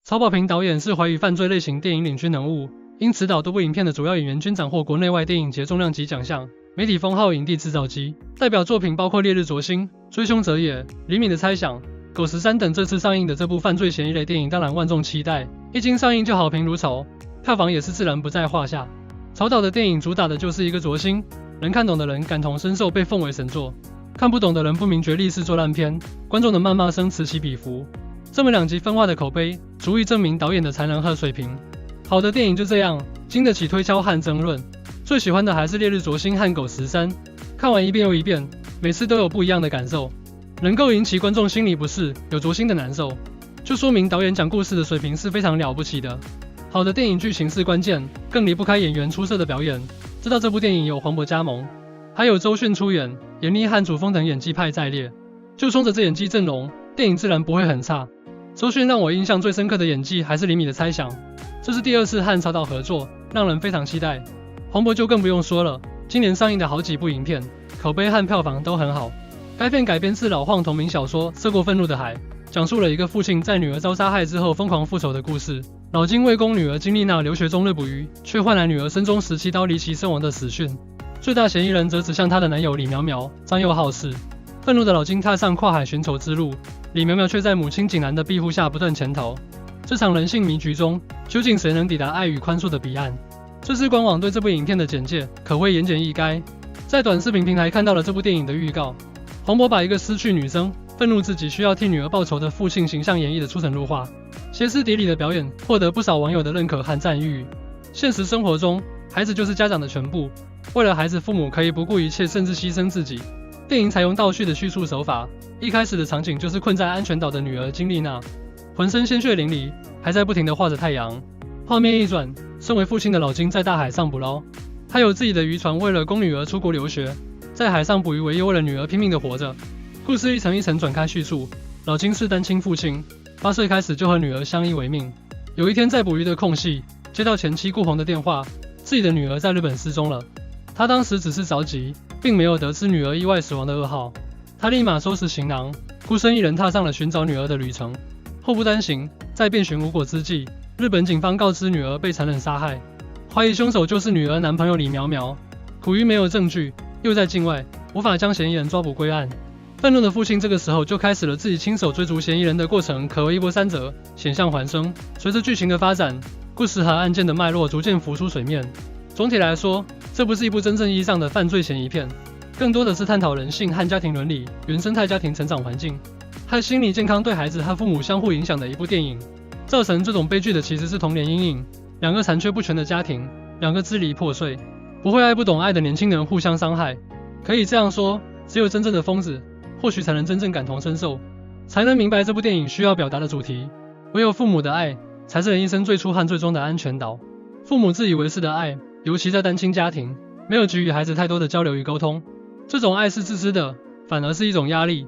曹保平导演是华语犯罪类型电影领军人物，因此导多部影片的主要演员均斩获国内外电影节重量级奖项，媒体封号影帝制造机。代表作品包括《烈日灼心》、《追凶者也》、《厘米的猜想》、《狗十三》等。这次上映的这部犯罪嫌疑类电影当然万众期待，一经上映就好评如潮，票房也是自然不在话下。曹导的电影主打的就是一个灼心，能看懂的人感同身受，被奉为神作；看不懂的人不明觉厉是作烂片，观众的谩骂声此起彼伏。这么两极分化的口碑，足以证明导演的才能和水平。好的电影就这样，经得起推敲和争论。最喜欢的还是《烈日灼心》和《狗十三》，看完一遍又一遍，每次都有不一样的感受。能够引起观众心里不适，有灼心的难受，就说明导演讲故事的水平是非常了不起的。好的电影剧情是关键，更离不开演员出色的表演。知道这部电影有黄渤加盟，还有周迅出演，闫妮和祖峰等演技派在列，就冲着这演技阵容，电影自然不会很差。周迅让我印象最深刻的演技还是《厘米的猜想》，这是第2次和曹导合作，让人非常期待。黄渤就更不用说了，今年上映的好几部影片，口碑和票房都很好。该片改编自老晃同名小说《涉过愤怒的海》，讲述了一个父亲在女儿遭杀害之后疯狂复仇的故事。老金为供女儿金丽娜留学终日捕鱼，却换来女儿身中17刀离奇身亡的死讯。最大嫌疑人则指向她的男友李苗苗，张又好事。愤怒的老金踏上跨海寻仇之路，李苗苗却在母亲景兰的庇护下不断潜逃。这场人性迷局中，究竟谁能抵达爱与宽恕的彼岸？这是官网对这部影片的简介，可谓言简意赅。在短视频平台看到了这部电影的预告，黄渤把一个失去女生、愤怒自己需要替女儿报仇的父亲形象演绎得出神入化，歇斯底里的表演获得不少网友的认可和赞誉。现实生活中，孩子就是家长的全部，为了孩子，父母可以不顾一切，甚至牺牲自己。电影采用倒叙的叙述手法，一开始的场景就是困在安全岛的女儿金丽娜，浑身鲜血淋漓，还在不停地画着太阳。画面一转，身为父亲的老金在大海上捕捞，他有自己的渔船，为了供女儿出国留学，在海上捕鱼为业，为了女儿拼命地活着。故事一层一层转开叙述，老金是单亲父亲，8岁开始就和女儿相依为命。有一天在捕鱼的空隙，接到前妻顾红的电话，自己的女儿在日本失踪了。他当时只是着急，并没有得知女儿意外死亡的噩耗。他立马收拾行囊，孤身一人踏上了寻找女儿的旅程。祸不单行，在遍寻无果之际，日本警方告知女儿被残忍杀害，怀疑凶手就是女儿男朋友李苗苗。苦于没有证据，又在境外，无法将嫌疑人抓捕归案。愤怒的父亲这个时候就开始了自己亲手追逐嫌疑人的过程，可谓一波三折，险象环生。随着剧情的发展，故事和案件的脉络逐渐浮出水面。总体来说，这不是一部真正意义上的犯罪嫌疑片，更多的是探讨人性和家庭伦理、原生态家庭成长环境和心理健康对孩子和父母相互影响的一部电影。造成这种悲剧的其实是童年阴影，两个残缺不全的家庭，两个支离破碎、不会爱不懂爱的年轻人互相伤害。可以这样说，只有真正的疯子，或许才能真正感同身受，才能明白这部电影需要表达的主题。唯有父母的爱，才是人一生最初和最终的安全岛。父母自以为是的爱，尤其在单亲家庭，没有给予孩子太多的交流与沟通，这种爱是自私的，反而是一种压力。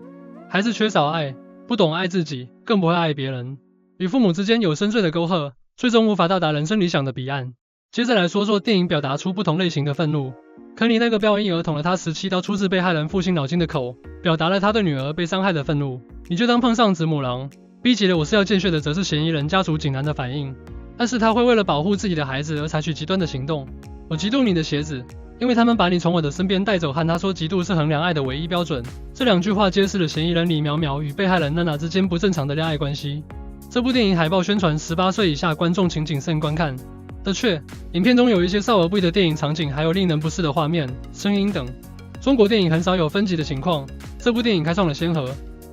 孩子缺少爱，不懂爱自己，更不会爱别人，与父母之间有深邃的沟壑，最终无法到达人生理想的彼岸。接着来说说电影表达出不同类型的愤怒。肯尼那个标因而捅了他17刀出自被害人父亲老金的口，表达了他对女儿被伤害的愤怒。你就当碰上子母狼，逼急了我是要见血的，则是嫌疑人家属井然的反应，但是他会为了保护自己的孩子而采取极端的行动。我嫉妒你的鞋子，因为他们把你从我的身边带走，和他说嫉妒是衡量爱的唯一标准。这2句话揭示了嫌疑人李苗苗与被害人娜娜之间不正常的恋爱关系。这部电影海报宣传18岁以下观众请谨慎观看。的确，影片中有一些少儿不宜的电影场景，还有令人不适的画面、声音等。中国电影很少有分级的情况，这部电影开创了先河，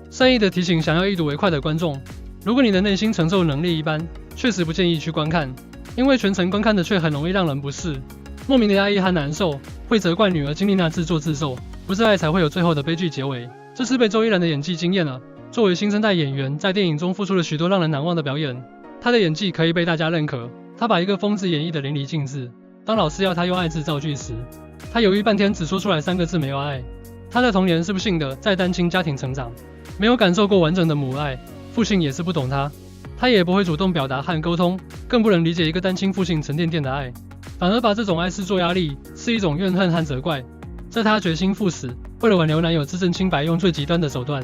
善意的提醒想要一睹为快的观众，如果你的内心承受能力一般，确实不建议去观看，因为全程观看的却很容易让人不适，莫名的压抑和难受，会责怪女儿金丽娜自作自受，不是爱才会有最后的悲剧结尾。这是被周依然的演技惊艳了，作为新生代演员，在电影中付出了许多让人难忘的表演，她的演技可以被大家认可。他把一个疯子演绎得淋漓尽致。当老师要他用爱字造句时，他犹豫半天只说出来3个字：没有爱。他的童年是不幸的，在单亲家庭成长，没有感受过完整的母爱，父亲也是不懂他，他也不会主动表达和沟通，更不能理解一个单亲父亲沉甸甸的爱，反而把这种爱视作压力，是一种怨恨和责怪。在他决心赴死，为了挽留男友自证清白，用最极端的手段，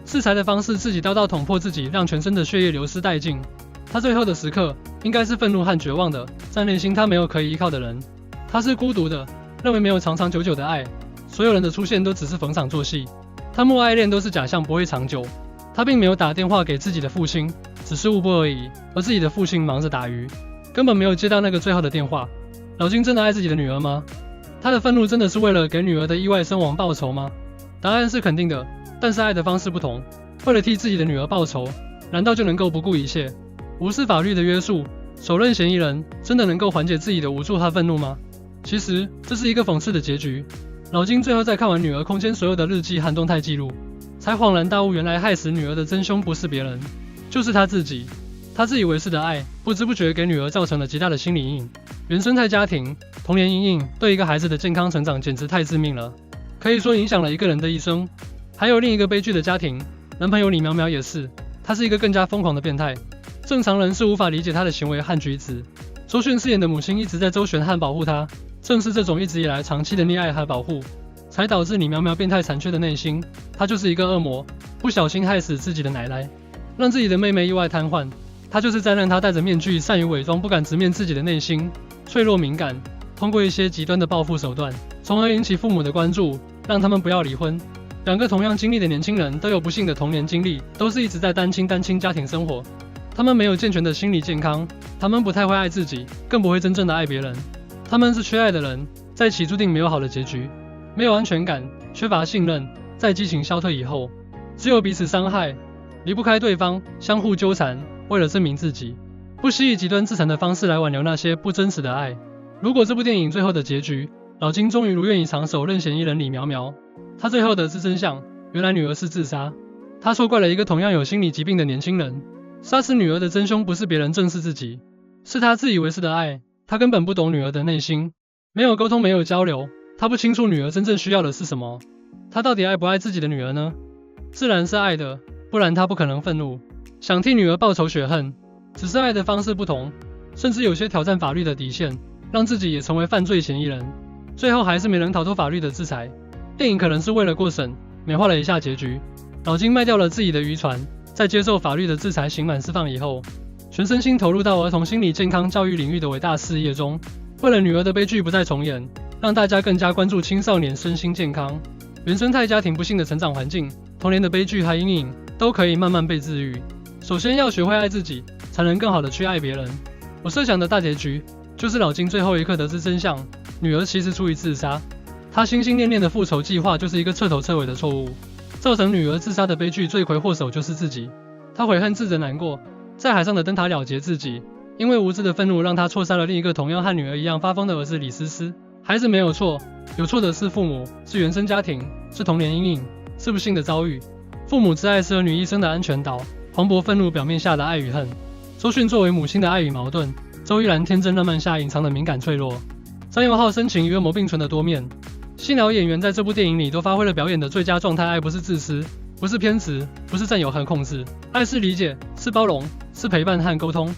制裁的方式自己刀捅破自己，让全身的血液流失殆尽。他最后的时刻应该是愤怒和绝望的，在内心他没有可以依靠的人，他是孤独的，认为没有长长久久的爱，所有人的出现都只是逢场作戏，他们爱恋都是假象，不会长久。他并没有打电话给自己的父亲，只是误拨而已，而自己的父亲忙着打鱼，根本没有接到那个最后的电话。老金真的爱自己的女儿吗？他的愤怒真的是为了给女儿的意外身亡报仇吗？答案是肯定的，但是爱的方式不同。为了替自己的女儿报仇，难道就能够不顾一切，无视法律的约束，手刃嫌疑人，真的能够缓解自己的无助和愤怒吗？其实这是一个讽刺的结局。老金最后在看完女儿空间所有的日记和动态记录，才恍然大悟，原来害死女儿的真凶不是别人，就是他自己。他自以为是的爱，不知不觉给女儿造成了极大的心理阴影。原生态家庭、童年阴影对一个孩子的健康成长简直太致命了，可以说影响了一个人的一生。还有另一个悲剧的家庭，男朋友李苗苗也是，他是一个更加疯狂的变态，正常人是无法理解他的行为和举止。周迅饰演的母亲一直在周旋和保护他，正是这种一直以来长期的溺爱和保护，才导致李苗苗变态残缺的内心。他就是一个恶魔，不小心害死自己的奶奶，让自己的妹妹意外瘫痪。他就是在让他戴着面具，善于伪装，不敢直面自己的内心，脆弱敏感，通过一些极端的报复手段，从而引起父母的关注，让他们不要离婚。两个同样经历的年轻人都有不幸的童年经历，都是一直在单亲家庭生活。他们没有健全的心理健康，他们不太会爱自己，更不会真正的爱别人。他们是缺爱的人，在一起注定没有好的结局，没有安全感，缺乏信任，在激情消退以后，只有彼此伤害，离不开对方，相互纠缠，为了证明自己，不惜以极端自残的方式来挽留那些不真实的爱。如果这部电影最后的结局，老金终于如愿以偿手刃嫌疑人李苗苗，他最后得知真相，原来女儿是自杀，他错怪了一个同样有心理疾病的年轻人，杀死女儿的真凶不是别人，正是自己，是他自以为是的爱，他根本不懂女儿的内心，没有沟通，没有交流，他不清楚女儿真正需要的是什么，他到底爱不爱自己的女儿呢？自然是爱的，不然他不可能愤怒，想替女儿报仇雪恨，只是爱的方式不同，甚至有些挑战法律的底线，让自己也成为犯罪嫌疑人，最后还是没能逃脱法律的制裁。电影可能是为了过审，美化了一下结局。老金卖掉了自己的渔船，在接受法律的制裁刑满释放以后，全身心投入到儿童心理健康教育领域的伟大事业中，为了女儿的悲剧不再重演，让大家更加关注青少年身心健康。原生态家庭不幸的成长环境，童年的悲剧和阴影都可以慢慢被治愈。首先要学会爱自己，才能更好的去爱别人。我设想的大结局，就是老金最后一刻得知真相，女儿其实出于自杀，他心心念念的复仇计划就是一个彻头彻尾的错误，造成女儿自杀的悲剧，罪魁祸首就是自己。他悔恨自责难过，在海上的灯塔了结自己，因为无知的愤怒让他错杀了另一个同样和女儿一样发疯的儿子李思思。孩子没有错，有错的是父母，是原生家庭，是童年阴影，是不幸的遭遇。父母之爱是儿女一生的安全岛，黄渤愤怒表面下的爱与恨，周迅作为母亲的爱与矛盾，周依然天真浪漫下隐藏的敏感脆弱，张佑浩深情与恶魔并存的多面。新老演员在这部电影里都发挥了表演的最佳状态。爱不是自私，不是偏执，不是占有和控制，爱是理解，是包容，是陪伴和沟通。